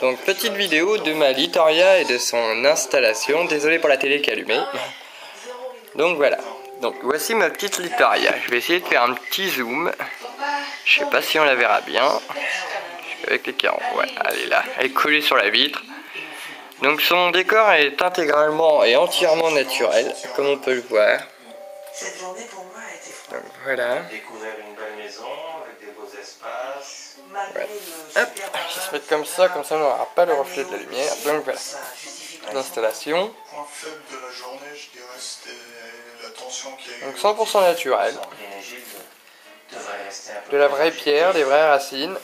Donc petite vidéo de ma Littoria et de son installation. Désolé pour la télé qui est allumée. Donc voilà. Donc voici ma petite Littoria. Je vais essayer de faire un petit zoom. Je sais pas si on la verra bien. Avec les 40. Ouais, elle est là. Elle est collée sur la vitre. Donc son décor est intégralement et entièrement naturel, comme on peut le voir. Cette journée pour moi a été Donc voilà. Découvrir une belle maison avec des beaux espaces. Ouais. Hop, je vais se mettre comme ça on n'aura pas le reflet de la lumière. Donc voilà. L'installation. Point faible de la journée, je dirais, c'était la tension qu'il y a eu. Donc 100% naturel. De la vraie pierre, des vraies racines.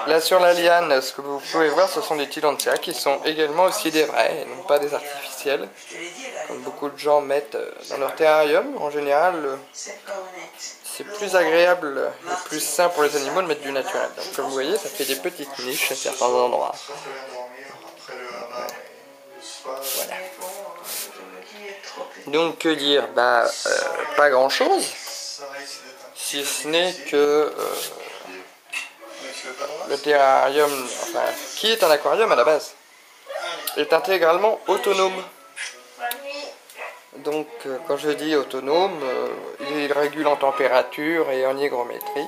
Là sur la liane, ce que vous pouvez voir, ce sont des tillandsias qui sont également aussi des vrais et non pas des artificiels. Comme beaucoup de gens mettent dans leur terrarium. En général, c'est plus agréable et plus sain pour les animaux de mettre du naturel. Donc comme vous voyez, ça fait des petites niches à certains endroits. Voilà. Donc que dire, pas grand chose, si ce n'est que le terrarium, enfin, qui est un aquarium à la base, est intégralement autonome. Donc quand je dis autonome, il régule en température et en hygrométrie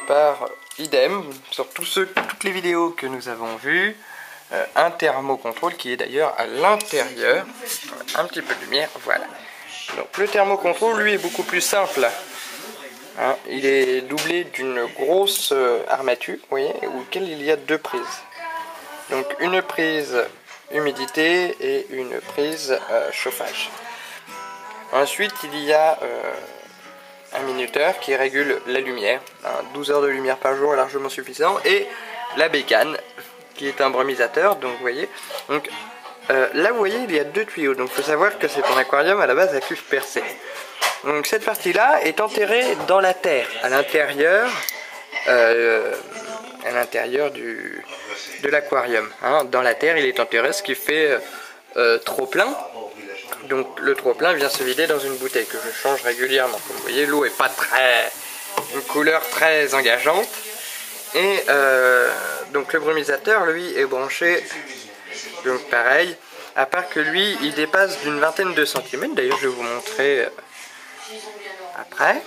par idem sur toutes les vidéos que nous avons vues. Un thermocontrôle qui est d'ailleurs à l'intérieur. Un petit peu de lumière, voilà. Donc le thermocontrôle, lui, est beaucoup plus simple. Hein, il est doublé d'une grosse armature, vous voyez, auquel il y a deux prises. Donc une prise humidité et une prise chauffage. Ensuite, il y a un minuteur qui régule la lumière. 12 heures de lumière par jour est largement suffisant. Et la bécane, qui est un brumisateur, donc vous voyez. Donc là vous voyez il y a deux tuyaux, donc il faut savoir que c'est un aquarium à la base à cuve percée. Donc cette partie là est enterrée dans la terre, à l'intérieur de l'aquarium. Hein. Dans la terre il est enterré, ce qui fait trop plein. Donc le trop plein vient se vider dans une bouteille que je change régulièrement. Comme vous voyez, l'eau est pas une couleur très engageante. Et donc le brumisateur, lui, est branché, donc pareil, à part que lui, il dépasse d'une vingtaine de centimètres. D'ailleurs, je vais vous montrer après.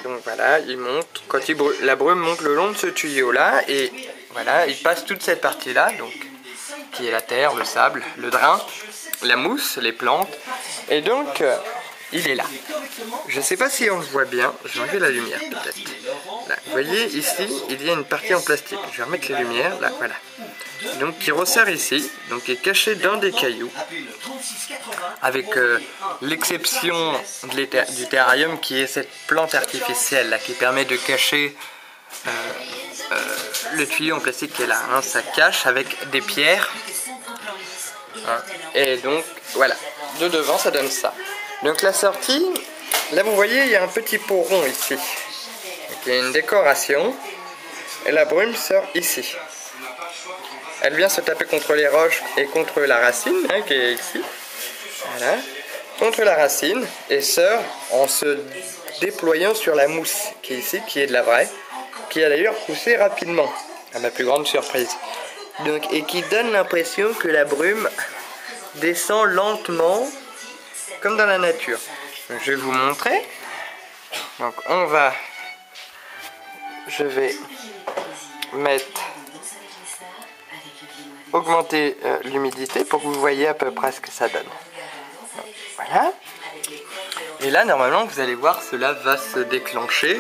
Donc voilà, il monte, quand la brume monte le long de ce tuyau-là, et voilà, il passe toute cette partie-là, donc qui est la terre, le sable, le drain, la mousse, les plantes, et donc il est là. Je ne sais pas si on le voit bien, je vais enlever la lumière peut-être. Là, vous voyez ici, il y a une partie en plastique. Je vais remettre les lumières, là, voilà. Donc qui ressort ici, donc qui est caché dans des cailloux. Avec l'exception du terrarium qui est cette plante artificielle là, qui permet de cacher le tuyau en plastique qui est là. Hein, ça cache avec des pierres. Hein, et donc voilà, de devant ça donne ça. Donc la sortie, là vous voyez il y a un petit pot rond ici. Donc, il y a une décoration et la brume sort ici. Elle vient se taper contre les roches et contre la racine hein, qui est ici. Voilà. Contre la racine et sort en se déployant sur la mousse qui est ici, qui est de la vraie, qui a d'ailleurs poussé rapidement, à ma plus grande surprise. Donc, et qui donne l'impression que la brume descend lentement comme dans la nature. Donc, je vais vous montrer. Donc je vais augmenter l'humidité pour que vous voyez à peu près ce que ça donne. Donc, voilà. Et là normalement vous allez voir cela va se déclencher.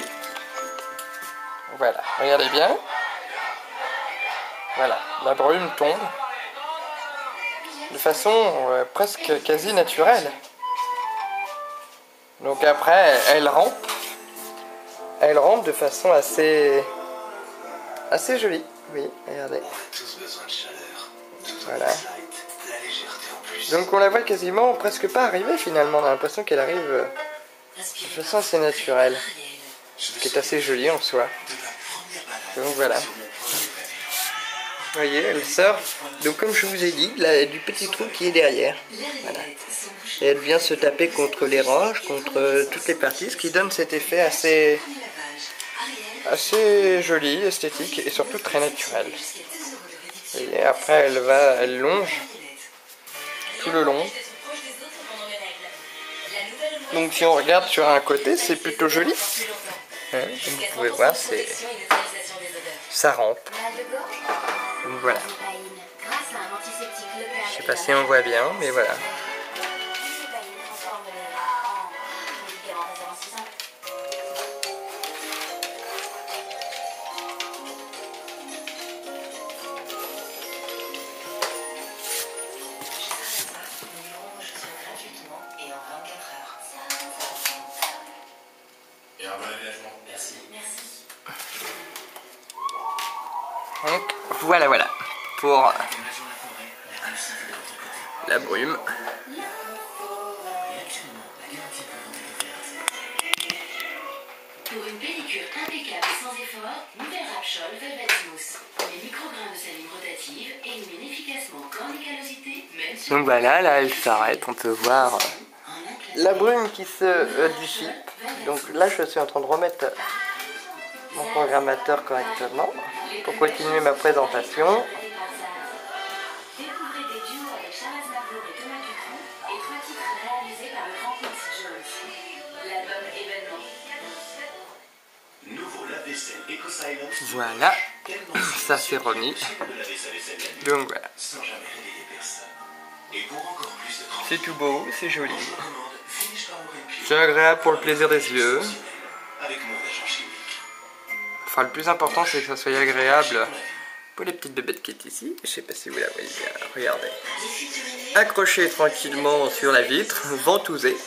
Voilà, regardez bien. Voilà, la brume tombe de façon presque quasi naturelle. Donc après, elle rampe de façon assez jolie. Oui, regardez. Voilà. Donc on la voit quasiment presque pas arriver finalement. On a l'impression qu'elle arrive de façon assez naturelle. Ce qui est assez joli en soi. Donc voilà. Vous voyez, elle sort, donc comme je vous ai dit, là, du petit trou qui est derrière. Voilà. Et elle vient se taper contre les roches, contre toutes les parties, ce qui donne cet effet assez joli, esthétique et surtout très naturel. Et après elle longe tout le long. Donc si on regarde sur un côté, c'est plutôt joli. Hein, comme vous pouvez voir, ça rampe. Donc voilà. Je sais pas si on voit bien, mais voilà. Donc voilà pour la brume. Pour une pellicule impeccable et sans effort, nouvelle Rapchol Velvet Smooth. Les micrograins de salive rotative éliminent efficacement corps et callosité, même sur... Donc voilà, là elle s'arrête, on peut voir la brume qui se dissipe. Donc là je suis en train de remettre mon programmateur correctement pour continuer ma présentation. Découvrez des duos avec Charles Aznavour et Thomas Dutronc et 3 titres réalisés par le grand Quincy Jones. L'album événement. Nouveau lave-vaisselle EcoSilence. Voilà, ça s'est remis. Donc voilà. Sans jamais réveiller personne. Et pour encore plus de C'est tout beau, c'est joli. commande, finish par ouvrir C'est agréable pour le plaisir des yeux. avec mon agent chimique. Enfin, le plus important, c'est que ça soit agréable pour les petites bébêtes qui est ici. Je sais pas si vous la voyez bien. Regardez. Accrochée tranquillement sur la vitre, ventousée.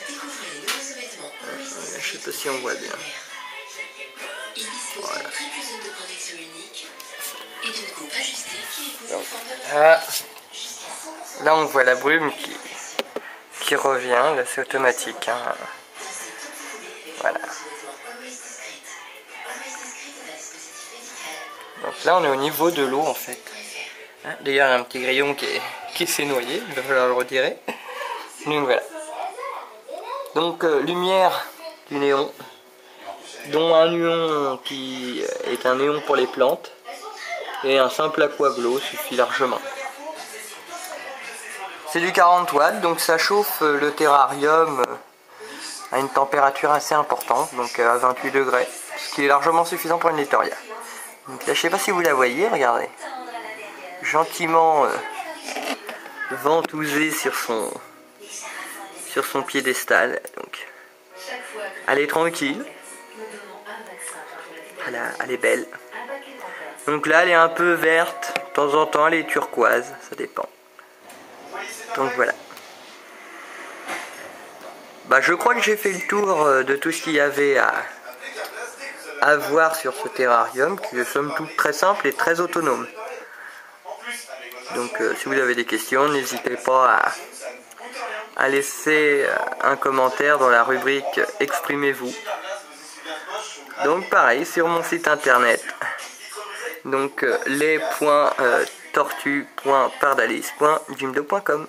Je sais pas si on voit bien. Voilà. Donc, là, on voit la brume qui revient. Là, c'est automatique. Hein. Voilà. Donc là on est au niveau de l'eau en fait. D'ailleurs il y a un petit grillon qui s'est noyé, il va falloir le retirer. Donc voilà. Donc lumière du néon, dont un néon qui est un néon pour les plantes, et un simple aquaglow suffit largement. C'est du 40 watts, donc ça chauffe le terrarium à une température assez importante, donc à 28 degrés, ce qui est largement suffisant pour une littoria. Donc là, je sais pas si vous la voyez, regardez. Gentiment ventousée sur son piédestal. Donc, elle est tranquille. Elle est belle. Donc là, elle est un peu verte. De temps en temps, elle est turquoise. Ça dépend. Donc voilà. Bah, je crois que j'ai fait le tour de tout ce qu'il y avait à voir sur ce terrarium qui est somme toute très simple et très autonome. Donc si vous avez des questions, n'hésitez pas à laisser un commentaire dans la rubrique Exprimez-vous. Donc pareil sur mon site internet, donc les.tortues.pardalis.jimdo.com.